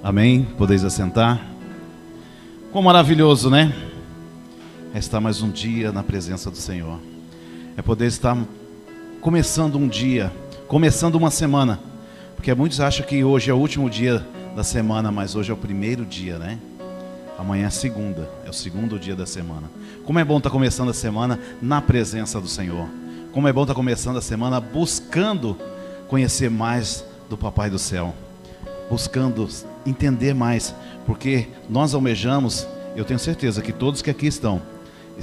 Amém? Podeis assentar. Quão maravilhoso, né? É estar mais um dia na presença do Senhor. É poder estar começando um dia, começando uma semana. Porque muitos acham que hoje é o último dia da semana, mas hoje é o primeiro dia, né? Amanhã é segunda, é o segundo dia da semana. Como é bom estar começando a semana na presença do Senhor. Como é bom estar começando a semana buscando conhecer mais do Papai do Céu. Buscando entender mais, porque nós almejamos, eu tenho certeza que todos que aqui estão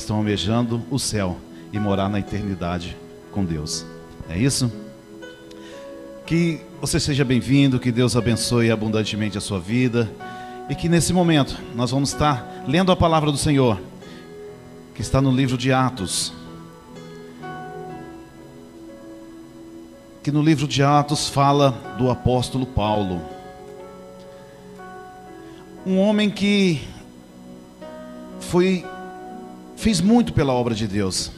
almejando o céu e morar na eternidade com Deus. É isso? Que você seja bem-vindo, que Deus abençoe abundantemente a sua vida e que nesse momento nós vamos estar lendo a palavra do Senhor, que está no livro de Atos. Que no livro de Atos fala do apóstolo Paulo. Um homem que fez muito pela obra de Deus.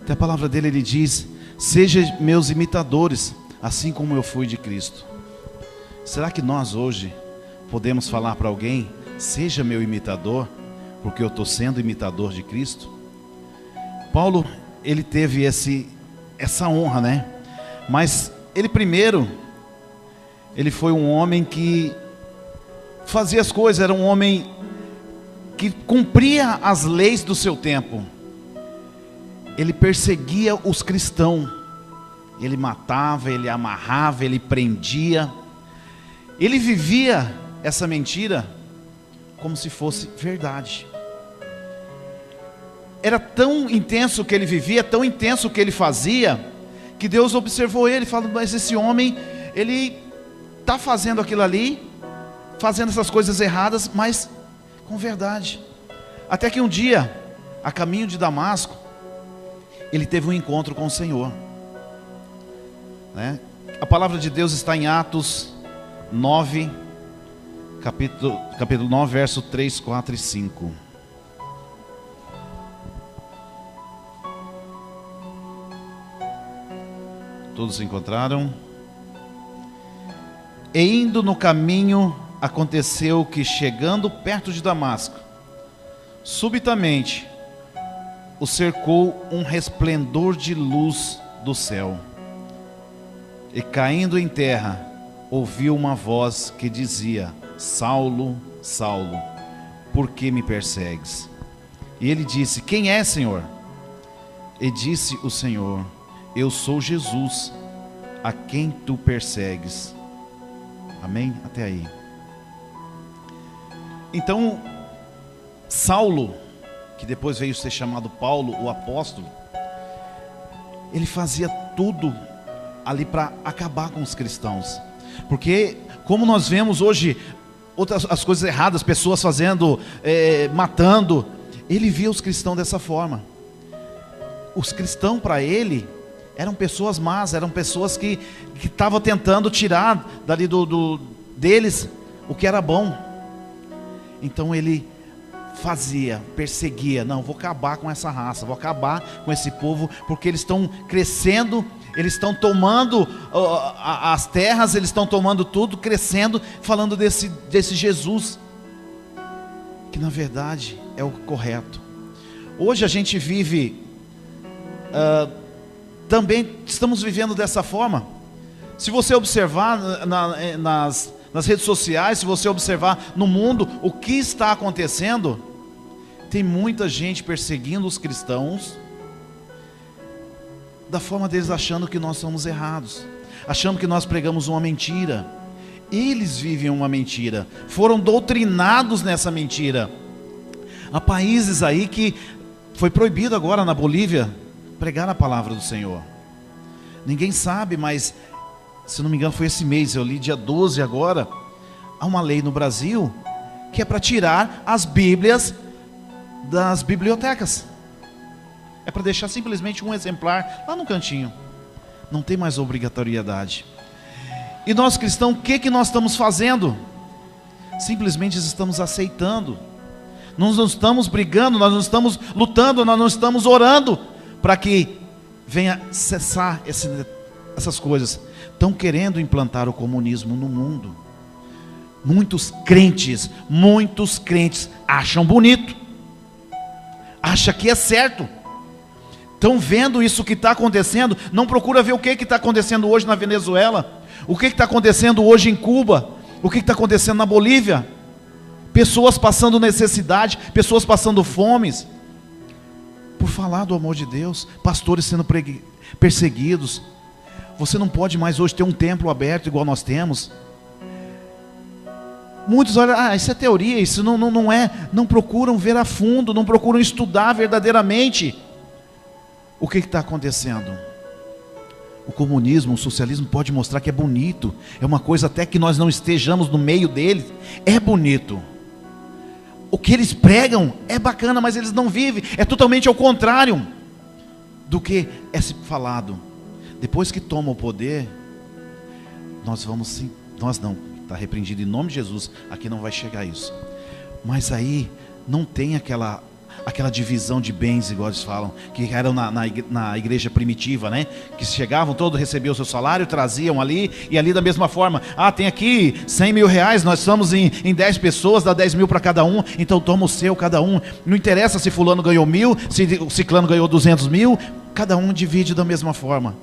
Até a palavra dele, ele diz: sejam meus imitadores, assim como eu fui de Cristo. Será que nós hoje podemos falar para alguém: seja meu imitador, porque eu estou sendo imitador de Cristo? Paulo, ele teve essa honra, né? Mas ele foi um homem que fazia as coisas, era um homem que cumpria as leis do seu tempo. Ele perseguia os cristãos, ele matava, ele amarrava, ele prendia. Ele vivia essa mentira como se fosse verdade. Era tão intenso o que ele vivia, tão intenso o que ele fazia, que Deus observou ele e falou: mas esse homem, ele está fazendo aquilo ali, fazendo essas coisas erradas, mas com verdade. Até que um dia, a caminho de Damasco, ele teve um encontro com o Senhor, né? A palavra de Deus está em Atos 9, capítulo 9, verso 3, 4 e 5. Todos encontraram? E indo no caminho, aconteceu que, chegando perto de Damasco, subitamente o cercou um resplendor de luz do céu. E caindo em terra, ouviu uma voz que dizia: Saulo, Saulo, por que me persegues? E ele disse: quem é, Senhor? E disse o Senhor: eu sou Jesus, a quem tu persegues. Amém? Até aí. Então, Saulo, que depois veio ser chamado Paulo, o apóstolo, ele fazia tudo ali para acabar com os cristãos. Porque, como nós vemos hoje, as coisas erradas, pessoas fazendo, matando, ele via os cristãos dessa forma. Os cristãos, para ele, eram pessoas más, eram pessoas que estavam tentando tirar dali deles o que era bom. Então ele perseguia: não, vou acabar com essa raça, vou acabar com esse povo, porque eles estão crescendo, eles estão tomando as terras, eles estão tomando tudo, crescendo, falando desse Jesus, que na verdade é o correto. Hoje a gente vive, também estamos vivendo dessa forma. Se você observar nas redes sociais, se você observar no mundo o que está acontecendo, tem muita gente perseguindo os cristãos, da forma deles, achando que nós somos errados, achando que nós pregamos uma mentira. Eles vivem uma mentira, foram doutrinados nessa mentira. Há países aí que foi proibido agora, na Bolívia, pregar a palavra do Senhor. Ninguém sabe, mas se não me engano foi esse mês, eu li dia 12 agora. Há uma lei no Brasil que é para tirar as Bíblias das bibliotecas. É para deixar simplesmente um exemplar lá no cantinho. Não tem mais obrigatoriedade. E nós cristãos, o que nós estamos fazendo? Simplesmente estamos aceitando. Nós não estamos brigando, nós não estamos lutando, nós não estamos orando para que venha cessar essas coisas. Estão querendo implantar o comunismo no mundo. muitos crentes acham bonito, acham que é certo, estão vendo isso que está acontecendo, não procura ver o que está acontecendo hoje na Venezuela, o que está acontecendo hoje em Cuba, o que está acontecendo na Bolívia, pessoas passando necessidade, pessoas passando fomes, por falar do amor de Deus, pastores sendo perseguidos. Você não pode mais hoje ter um templo aberto igual nós temos. Muitos olham, isso é teoria, isso não é, não procuram ver a fundo, não procuram estudar verdadeiramente o que está acontecendo. O comunismo, o socialismo pode mostrar que é bonito, é uma coisa até que nós não estejamos no meio deles, é bonito. O que eles pregam é bacana, mas eles não vivem, é totalmente ao contrário do que é falado. Depois que toma o poder, nós não, está repreendido em nome de Jesus, aqui não vai chegar isso. Mas aí não tem aquela divisão de bens, igual eles falam, que eram na igreja primitiva, né? Que chegavam, todos recebiam o seu salário, traziam ali, e ali da mesma forma, tem aqui 100 mil reais, nós estamos em 10 pessoas, dá 10 mil para cada um, então toma o seu, cada um, não interessa se fulano ganhou 1.000, se o ciclano ganhou 200 mil, cada um divide da mesma forma.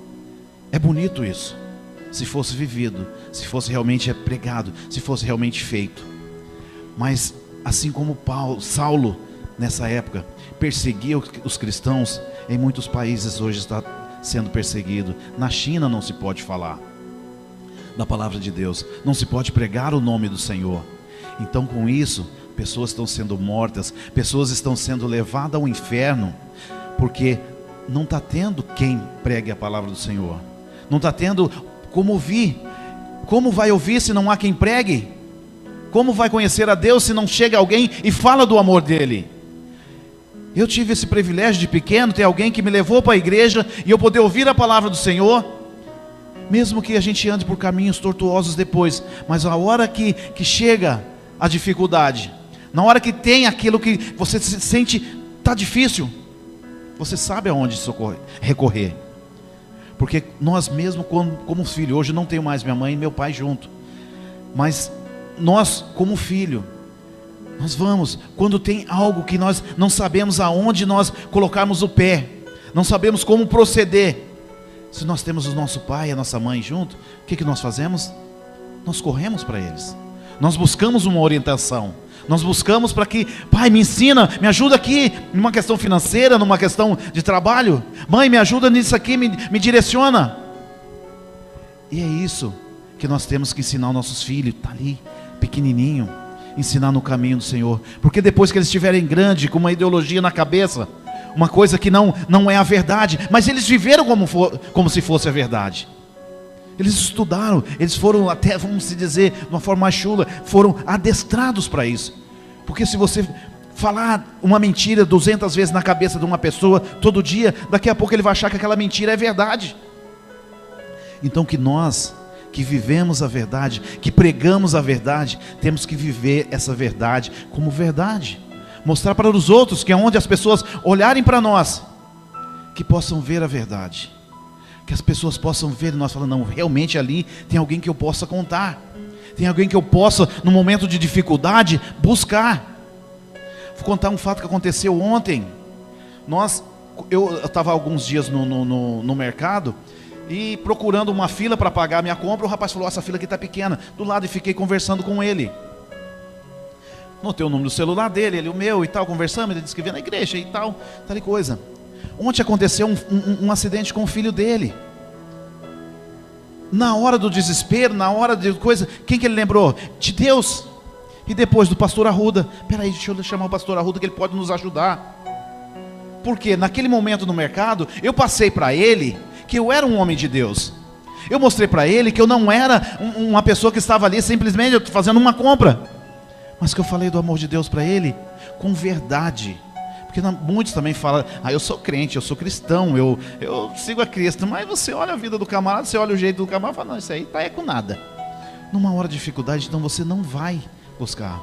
É bonito isso, se fosse vivido, se fosse realmente pregado, se fosse realmente feito. Mas assim como Saulo, nessa época, perseguia os cristãos, em muitos países hoje está sendo perseguido. Na China não se pode falar da palavra de Deus, não se pode pregar o nome do Senhor. Então com isso, pessoas estão sendo mortas, pessoas estão sendo levadas ao inferno, porque não está tendo quem pregue a palavra do Senhor, não está tendo como ouvir. Como vai ouvir se não há quem pregue? Como vai conhecer a Deus se não chega alguém e fala do amor dele? Eu tive esse privilégio de pequeno, ter alguém que me levou para a igreja e eu poder ouvir a palavra do Senhor, mesmo que a gente ande por caminhos tortuosos depois, mas a hora que chega a dificuldade, na hora que tem aquilo que você se sente, está difícil, você sabe aonde recorrer. Porque nós mesmos, como filho, hoje eu não tenho mais minha mãe e meu pai junto, mas nós como filho, nós vamos, quando tem algo que nós não sabemos aonde nós colocarmos o pé, não sabemos como proceder, se nós temos o nosso pai e a nossa mãe junto, o que nós fazemos? Nós corremos para eles, nós buscamos uma orientação, nós buscamos para que, pai, me ensina, me ajuda aqui, numa questão financeira, numa questão de trabalho, mãe, me ajuda nisso aqui, me direciona. E é isso que nós temos que ensinar os nossos filhos, está ali, pequenininho, ensinar no caminho do Senhor, porque depois que eles estiverem grandes, com uma ideologia na cabeça, uma coisa que não é a verdade, mas eles viveram como se fosse a verdade, eles estudaram, eles foram até, vamos se dizer, de uma forma mais chula, foram adestrados para isso, porque se você falar uma mentira 200 vezes na cabeça de uma pessoa, todo dia, daqui a pouco ele vai achar que aquela mentira é verdade. Então que nós, que vivemos a verdade, que pregamos a verdade, temos que viver essa verdade como verdade, mostrar para os outros, que é onde as pessoas olharem para nós, que possam ver a verdade, que as pessoas possam ver, e nós falamos, não, realmente ali tem alguém que eu possa contar, tem alguém que eu possa, no momento de dificuldade, buscar. Vou contar um fato que aconteceu ontem. Eu estava alguns dias no mercado, e procurando uma fila para pagar a minha compra, o rapaz falou, essa fila aqui está pequena, do lado, e fiquei conversando com ele, notei o número do celular dele, ele o meu e tal, conversamos, ele disse que veio na igreja e tal coisa. Ontem aconteceu um acidente com o filho dele, na hora do desespero, na hora de coisa, quem que ele lembrou? De Deus, e depois do pastor Arruda. Peraí, deixa eu chamar o pastor Arruda, que ele pode nos ajudar, porque naquele momento no mercado, eu passei para ele que eu era um homem de Deus, eu mostrei para ele que eu não era uma pessoa que estava ali simplesmente fazendo uma compra, mas que eu falei do amor de Deus para ele, com verdade, porque muitos também falam, eu sou crente, eu sou cristão, eu sigo a Cristo, mas você olha a vida do camarada, você olha o jeito do camarada e fala, não, isso aí tá com nada, numa hora de dificuldade, então você não vai buscar.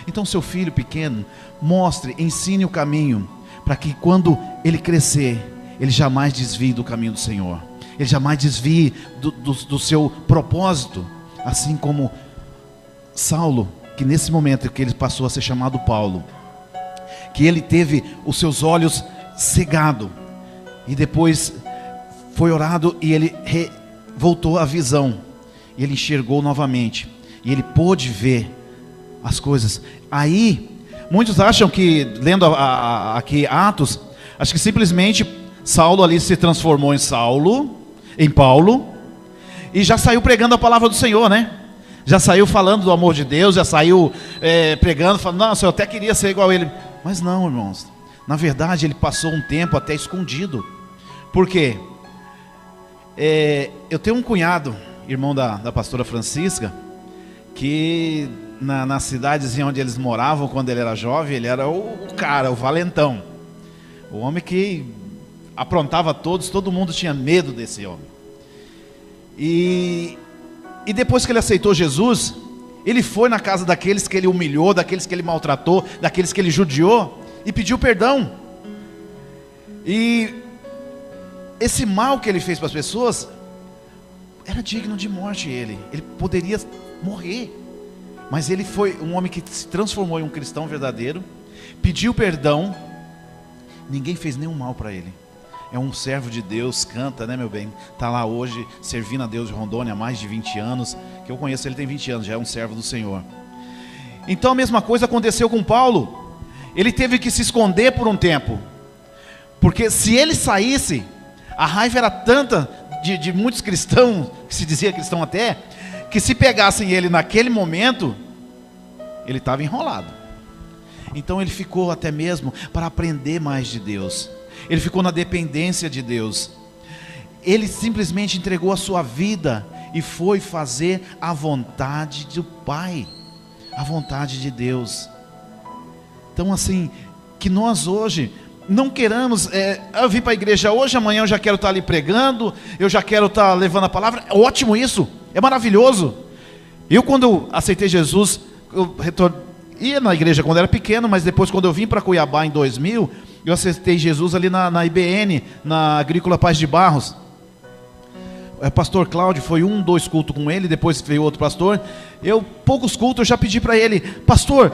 Então seu filho pequeno, mostre, ensine o caminho, para que quando ele crescer, ele jamais desvie do caminho do Senhor, ele jamais desvie do seu propósito, assim como Saulo, que nesse momento que ele passou a ser chamado Paulo, que ele teve os seus olhos cegados, e depois foi orado e ele voltou à visão, e ele enxergou novamente, e ele pôde ver as coisas. Aí, muitos acham que, lendo aqui Atos, acho que simplesmente Saulo ali se transformou em Paulo, e já saiu pregando a palavra do Senhor, né? Já saiu falando do amor de Deus, já saiu pregando, falando, nossa, eu até queria ser igual a ele. Mas não, irmãos, na verdade ele passou um tempo até escondido. Por quê? Eu tenho um cunhado, irmão da pastora Francisca, que nas cidades onde eles moravam, quando ele era jovem, ele era o cara, o valentão, o homem que aprontava todos, todo mundo tinha medo desse homem. E depois que ele aceitou Jesus, ele foi na casa daqueles que ele humilhou, daqueles que ele maltratou, daqueles que ele judiou, e pediu perdão. E esse mal que ele fez para as pessoas era digno de morte. Ele poderia morrer, mas ele foi um homem que se transformou em um cristão verdadeiro, pediu perdão, ninguém fez nenhum mal para ele. É um servo de Deus, canta, né, meu bem? Está lá hoje, servindo a Deus de Rondônia há mais de 20 anos, que eu conheço, ele tem 20 anos, já é um servo do Senhor. Então a mesma coisa aconteceu com Paulo. Ele teve que se esconder por um tempo, porque se ele saísse, a raiva era tanta de muitos cristãos, que se dizia cristão até, que se pegassem ele naquele momento, ele estava enrolado. Então ele ficou até mesmo para aprender mais de Deus. Ele ficou na dependência de Deus. Ele simplesmente entregou a sua vida e foi fazer a vontade do Pai, a vontade de Deus. Então assim, que nós hoje não queramos, eu vim para a igreja hoje, amanhã eu já quero estar ali pregando, eu já quero estar levando a palavra. É ótimo isso, é maravilhoso. Eu, quando aceitei Jesus, eu ia na igreja quando era pequeno, mas depois, quando eu vim para Cuiabá em 2000, eu aceitei Jesus ali na IBN, na Agrícola Paz de Barros. O pastor Cláudio, foi 2 cultos com ele, depois veio outro pastor. Poucos cultos, eu já pedi para ele: pastor,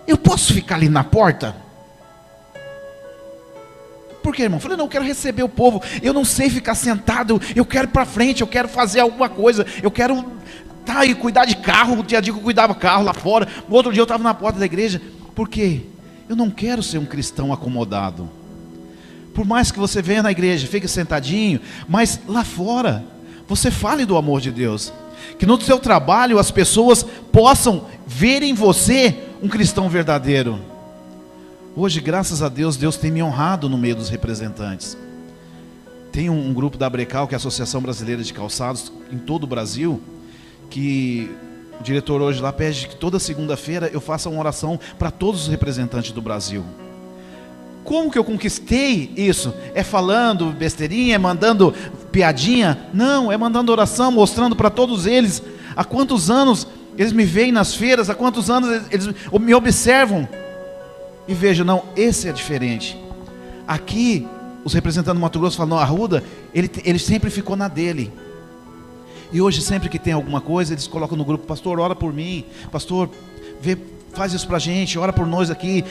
eu posso ficar ali na porta? Por quê, irmão? Eu falei: não, eu quero receber o povo, eu não sei ficar sentado, eu quero ir para frente, eu quero fazer alguma coisa, eu quero e cuidar de carro. O dia a dia eu cuidava carro lá fora, no outro dia eu estava na porta da igreja. Por quê? Eu não quero ser um cristão acomodado. Por mais que você venha na igreja, fique sentadinho, mas lá fora, você fale do amor de Deus. Que no seu trabalho as pessoas possam ver em você um cristão verdadeiro. Hoje, graças a Deus, Deus tem me honrado no meio dos representantes. Tem um grupo da Abrecal, que é a Associação Brasileira de Calçados, em todo o Brasil, que o diretor hoje lá pede que toda segunda-feira eu faça uma oração para todos os representantes do Brasil. Como que eu conquistei isso? É falando besteirinha, é mandando piadinha? Não, é mandando oração, mostrando para todos eles há quantos anos eles me veem nas feiras, há quantos anos eles me observam. E veja, não, esse é diferente. Aqui, os representantes do Mato Grosso falam: não, Arruda, ele sempre ficou na dele. E hoje, sempre que tem alguma coisa, eles colocam no grupo: pastor, ora por mim, pastor, faz isso pra gente, ora por nós aqui.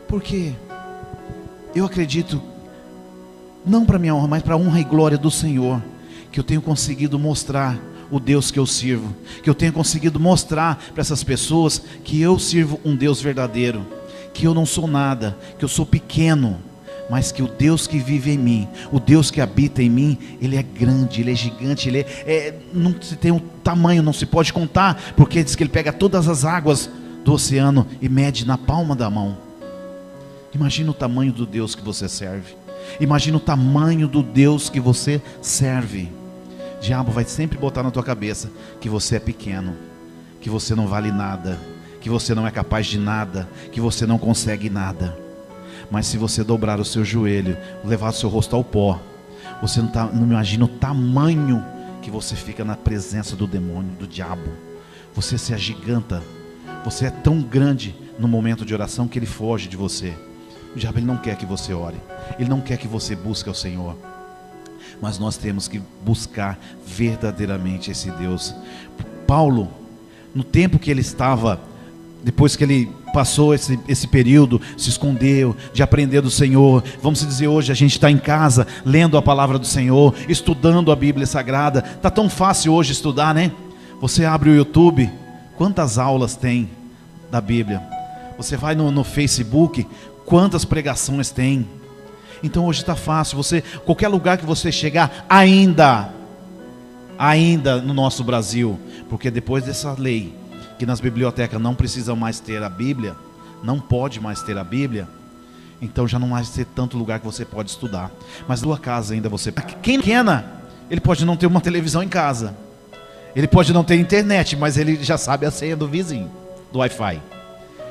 Porque eu acredito, não para minha honra, mas para a honra e glória do Senhor, que eu tenho conseguido mostrar o Deus que eu sirvo, que eu tenho conseguido mostrar para essas pessoas que eu sirvo um Deus verdadeiro, que eu não sou nada, que eu sou pequeno, mas que o Deus que vive em mim, o Deus que habita em mim, Ele é grande, Ele é gigante, Ele não se tem um tamanho, não se pode contar, porque diz que Ele pega todas as águas do oceano e mede na palma da mão. Imagina o tamanho do Deus que você serve. Imagina o tamanho do Deus que você serve. O diabo vai sempre botar na tua cabeça que você é pequeno, que você não vale nada, que você não é capaz de nada, que você não consegue nada. Mas se você dobrar o seu joelho, levar o seu rosto ao pó, você não imagina o tamanho que você fica na presença do demônio, do diabo. Você se agiganta. Você é tão grande no momento de oração que ele foge de você. O diabo, ele não quer que você ore, ele não quer que você busque ao Senhor. Mas nós temos que buscar verdadeiramente esse Deus. Paulo no tempo que ele estava, depois que ele passou esse período, se escondeu de aprender do Senhor. Vamos dizer, hoje a gente está em casa, lendo a palavra do Senhor, estudando a Bíblia Sagrada. Está tão fácil hoje estudar, né? Você abre o YouTube, quantas aulas tem da Bíblia? Você vai no Facebook, quantas pregações tem? Então hoje está fácil, qualquer lugar que você chegar, ainda no nosso Brasil, porque depois dessa lei, que nas bibliotecas não precisam mais ter a Bíblia, não pode mais ter a Bíblia, então já não vai ter tanto lugar que você pode estudar. Mas na sua casa ainda você... Quem é pequena, ele pode não ter uma televisão em casa, ele pode não ter internet, mas ele já sabe a senha do vizinho, do Wi-Fi.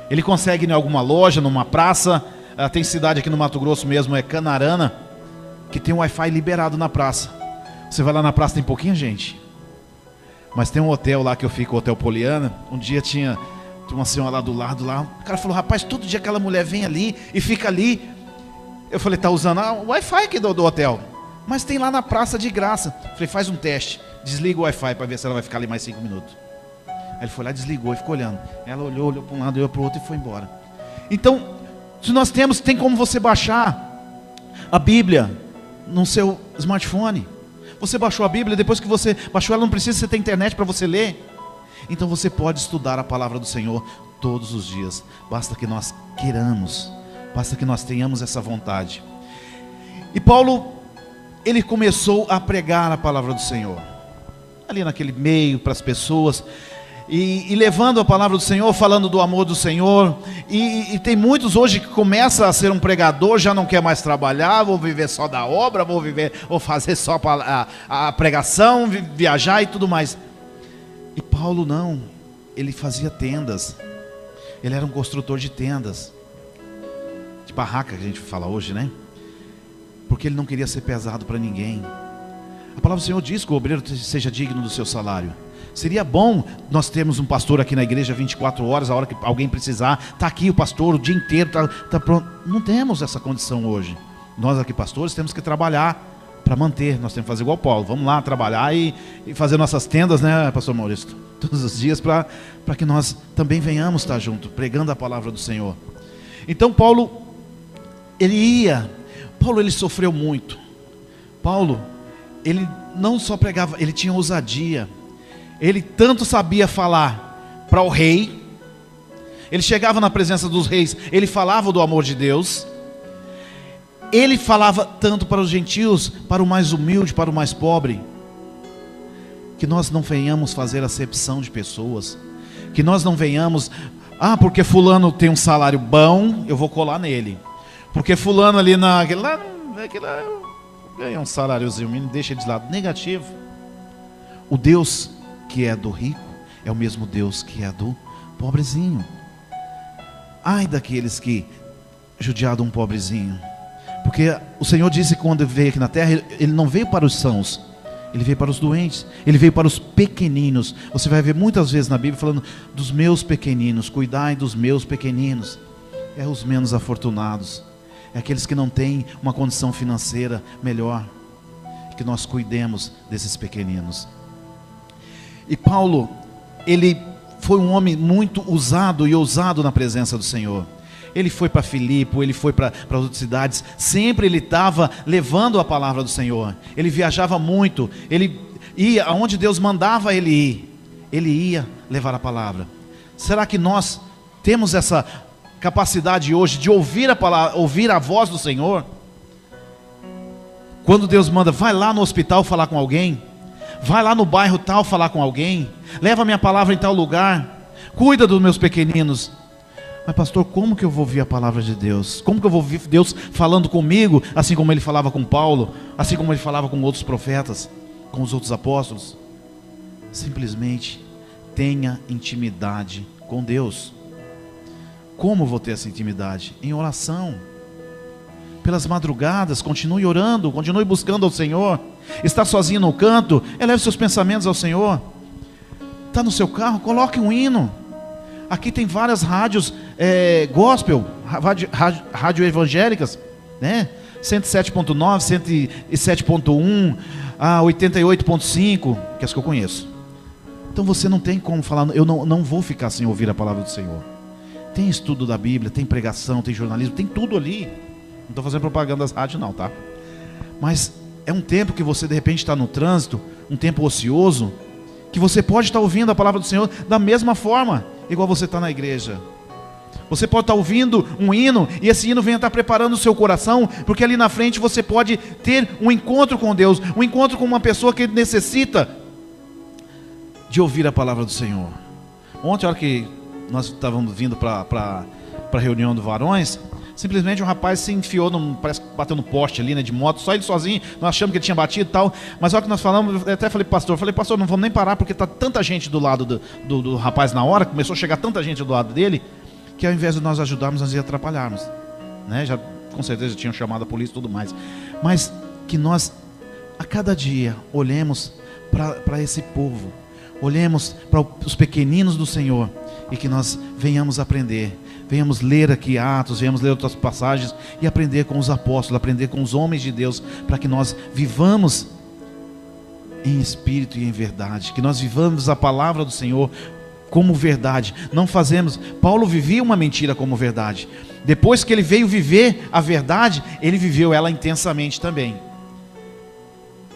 Ele consegue ir em alguma loja, numa praça. Tem cidade aqui no Mato Grosso mesmo, é Canarana, que tem um Wi-Fi liberado na praça. Você vai lá na praça, tem pouquinha gente, mas tem um hotel lá que eu fico, o Hotel Poliana. Um dia tinha uma senhora lá do lado lá, o cara falou: rapaz, todo dia aquela mulher vem ali e fica ali. Eu falei: tá usando o Wi-Fi aqui do hotel, mas tem lá na praça de graça. Eu falei: faz um teste, desliga o Wi-Fi para ver se ela vai ficar ali mais 5 minutos. Aí ele foi lá, desligou e ficou olhando. Ela olhou para um lado, olhou para o outro e foi embora. Então, se nós tem como você baixar a Bíblia no seu smartphone. Você baixou a Bíblia, depois que você baixou ela, não precisa você ter internet para você ler. Então você pode estudar a palavra do Senhor todos os dias. Basta que nós queiramos, basta que nós tenhamos essa vontade. E Paulo, ele começou a pregar a palavra do Senhor, ali naquele meio, para as pessoas. E levando a palavra do Senhor, falando do amor do Senhor. E tem muitos hoje que começam a ser um pregador, já não quer mais trabalhar, vou viver só da obra, vou fazer só a pregação, viajar e tudo mais. E Paulo não, ele fazia tendas, ele era um construtor de tendas, de barraca que a gente fala hoje, né? Porque ele não queria ser pesado para ninguém. A palavra do Senhor diz que o obreiro seja digno do seu salário. Seria bom nós termos um pastor aqui na igreja 24 horas, a hora que alguém precisar, está aqui o pastor o dia inteiro, tá pronto. Não temos essa condição hoje. Nós aqui pastores temos que trabalhar para manter, nós temos que fazer igual Paulo, vamos lá trabalhar e fazer nossas tendas, né, pastor Maurício, todos os dias, para que nós também venhamos estar junto, pregando a palavra do Senhor. Então Paulo, ele sofreu muito. Paulo, ele não só pregava, ele tinha ousadia. Ele tanto sabia falar para o rei, ele chegava na presença dos reis, ele falava do amor de Deus. Ele falava tanto para os gentios, para o mais humilde, para o mais pobre. Que nós não venhamos fazer acepção de pessoas, que nós não venhamos, porque fulano tem um salário bom, eu vou colar nele, porque fulano ali naquele lá ganha um saláriozinho, me deixa de lado. Negativo. O Deus que é do rico é o mesmo Deus que é do pobrezinho. Ai daqueles que judiaram um pobrezinho, porque o Senhor disse que quando veio aqui na terra, Ele não veio para os sãos, Ele veio para os doentes, Ele veio para os pequeninos. Você vai ver muitas vezes na Bíblia falando dos meus pequeninos, cuidai dos meus pequeninos. É os menos afortunados, é aqueles que não têm uma condição financeira melhor, que nós cuidemos desses pequeninos. E Paulo, ele foi um homem muito usado e ousado na presença do Senhor. Ele foi para Filipe, ele foi para outras cidades, sempre ele estava levando a palavra do Senhor. Ele viajava muito, ele ia aonde Deus mandava ele ir, ele ia levar a palavra. Será que nós temos essa capacidade hoje de ouvir a palavra, ouvir a voz do Senhor? Quando Deus manda, vai lá no hospital falar com alguém, vai lá no bairro tal falar com alguém, leva a minha palavra em tal lugar, cuida dos meus pequeninos. Mas pastor, como que eu vou ouvir a palavra de Deus? Como que eu vou ouvir Deus falando comigo, assim como Ele falava com Paulo, assim como Ele falava com outros profetas, com os outros apóstolos? Simplesmente tenha intimidade com Deus. Como eu vou ter essa intimidade? Em oração. Pelas madrugadas, continue orando, continue buscando ao Senhor. Está sozinho no canto, eleve seus pensamentos ao Senhor. Está no seu carro, coloque um hino. Aqui tem várias rádios gospel, rádio evangélicas, né? 107.9, 107.1, 88.5, que é as que eu conheço. Então você não tem como falar, eu não vou ficar sem ouvir a palavra do Senhor. Tem estudo da Bíblia, tem pregação, tem jornalismo, tem tudo ali. Não estou fazendo propaganda das rádios não, tá? Mas é um tempo que você de repente está no trânsito, um tempo ocioso, que você pode estar ouvindo a palavra do Senhor da mesma forma, igual você está na igreja. Você pode estar ouvindo um hino, e esse hino venha estar preparando o seu coração, porque ali na frente você pode ter um encontro com Deus, um encontro com uma pessoa que necessita de ouvir a palavra do Senhor. Ontem, a hora que nós estávamos vindo para a reunião do Varões, simplesmente um rapaz se enfiou, parece que bateu no poste ali, né, de moto, só ele sozinho, nós achamos que ele tinha batido e tal, mas a hora que nós falamos, eu até falei, pastor, não vamos nem parar, porque está tanta gente do lado do rapaz na hora, começou a chegar tanta gente do lado dele, que ao invés de nós ajudarmos, nós ia atrapalharmos, né? Já com certeza tinham chamado a polícia e tudo mais, mas que nós a cada dia olhemos para esse povo, olhemos para os pequeninos do Senhor, e que nós venhamos aprender, venhamos ler aqui Atos, venhamos ler outras passagens e aprender com os apóstolos, aprender com os homens de Deus, para que nós vivamos em espírito e em verdade, que nós vivamos a palavra do Senhor como verdade. Não fazemos, Paulo vivia uma mentira como verdade. Depois que ele veio viver a verdade, ele viveu ela intensamente também.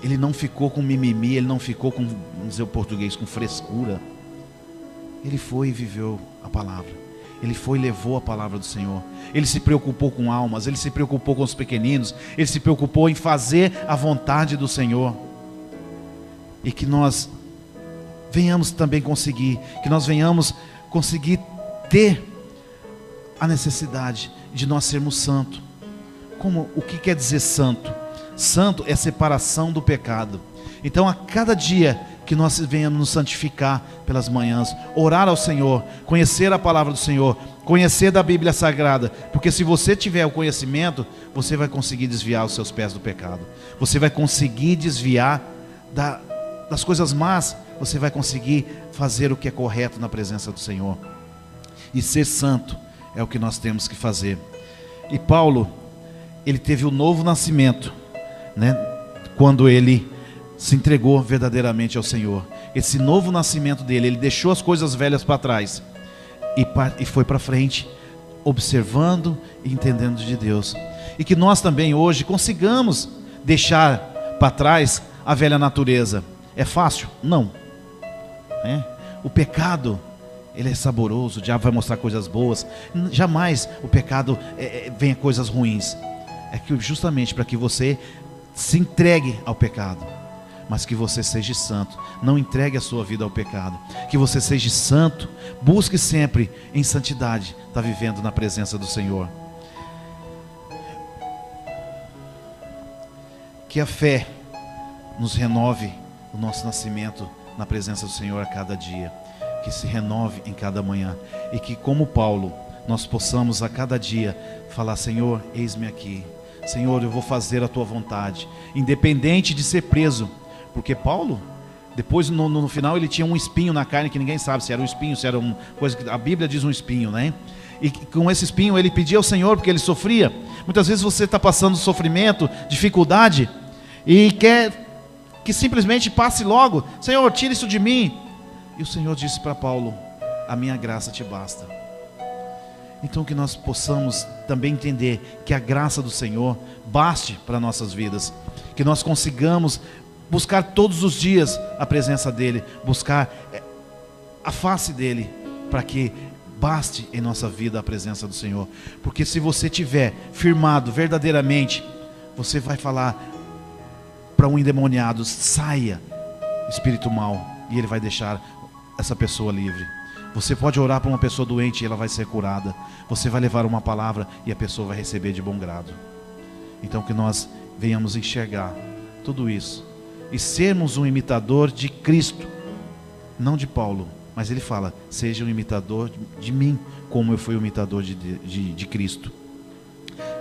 Ele não ficou com mimimi, ele não ficou com, vamos dizer o português, com frescura. Ele foi e viveu a palavra. Ele foi e levou a palavra do Senhor. Ele se preocupou com almas, ele se preocupou com os pequeninos, ele se preocupou em fazer a vontade do Senhor. E que nós venhamos também conseguir, que nós venhamos conseguir ter a necessidade de nós sermos santos. O que quer dizer santo? Santo é separação do pecado. Então a cada dia que nós venhamos nos santificar pelas manhãs, orar ao Senhor, conhecer a palavra do Senhor, conhecer da Bíblia Sagrada, porque se você tiver o conhecimento, você vai conseguir desviar os seus pés do pecado, você vai conseguir desviar das coisas más, você vai conseguir fazer o que é correto na presença do Senhor. E ser santo é o que nós temos que fazer. E Paulo, ele teve o novo nascimento, né? Quando ele se entregou verdadeiramente ao Senhor. Esse novo nascimento dele, ele deixou as coisas velhas para trás e foi para frente, observando e entendendo de Deus. E que nós também hoje consigamos deixar para trás a velha natureza. É fácil? Não. O pecado, ele é saboroso, o diabo vai mostrar coisas boas. Jamais o pecado venha coisas ruins. É que justamente para que você se entregue ao pecado, mas que você seja santo. Não entregue a sua vida ao pecado. Que você seja santo. Busque sempre em santidade estar vivendo na presença do Senhor. Que a fé nos renove o nosso nascimento na presença do Senhor a cada dia. Que se renove em cada manhã. E que, como Paulo, nós possamos a cada dia falar: Senhor, eis-me aqui. Senhor, eu vou fazer a tua vontade, independente de ser preso. Porque Paulo, depois no final, ele tinha um espinho na carne, que ninguém sabe se era um espinho, se era uma coisa que a Bíblia diz um espinho, né? E com esse espinho ele pedia ao Senhor, porque ele sofria. Muitas vezes você está passando sofrimento, dificuldade, e quer que simplesmente passe logo. Senhor, tira isso de mim. E o Senhor disse para Paulo: a minha graça te basta. Então que nós possamos também entender que a graça do Senhor baste para nossas vidas. Que nós consigamos buscar todos os dias a presença dEle, buscar a face dEle, para que baste em nossa vida a presença do Senhor. Porque se você tiver firmado verdadeiramente, você vai falar para um endemoniado: saia, espírito mau, e ele vai deixar essa pessoa livre. Você pode orar para uma pessoa doente e ela vai ser curada. Você vai levar uma palavra e a pessoa vai receber de bom grado. Então que nós venhamos enxergar tudo isso e sermos um imitador de Cristo, não de Paulo, mas ele fala: seja um imitador de mim, como eu fui um imitador de Cristo.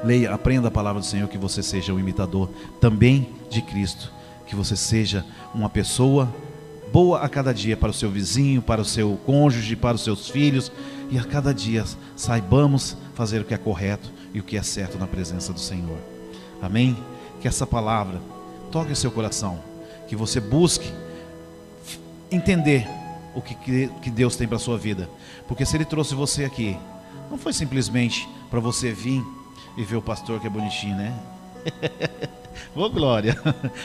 Leia, aprenda a palavra do Senhor, que você seja um imitador também de Cristo, que você seja uma pessoa boa a cada dia para o seu vizinho, para o seu cônjuge, para os seus filhos, e a cada dia saibamos fazer o que é correto e o que é certo na presença do Senhor. Amém? Que essa palavra toque o seu coração, que você busque entender o que Deus tem para a sua vida. Porque se Ele trouxe você aqui, não foi simplesmente para você vir e ver o pastor que é bonitinho, né? Ô glória,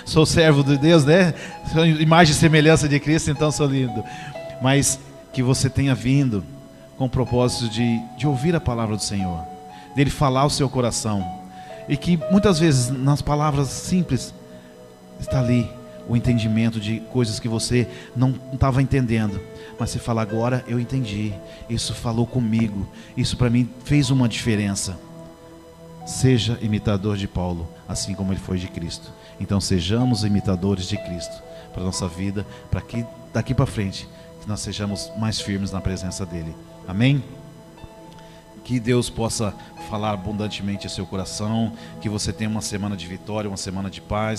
sou servo de Deus, né? Sou imagem e semelhança de Cristo, então sou lindo. Mas que você tenha vindo com o propósito de ouvir a palavra do Senhor, dele falar ao seu coração, e que muitas vezes nas palavras simples está ali o entendimento de coisas que você não estava entendendo, mas você fala: agora eu entendi, isso falou comigo, isso para mim fez uma diferença. Seja imitador de Paulo, assim como ele foi de Cristo. Então sejamos imitadores de Cristo para a nossa vida, para que daqui para frente que nós sejamos mais firmes na presença dele. Amém? Que Deus possa falar abundantemente ao seu coração, que você tenha uma semana de vitória, uma semana de paz.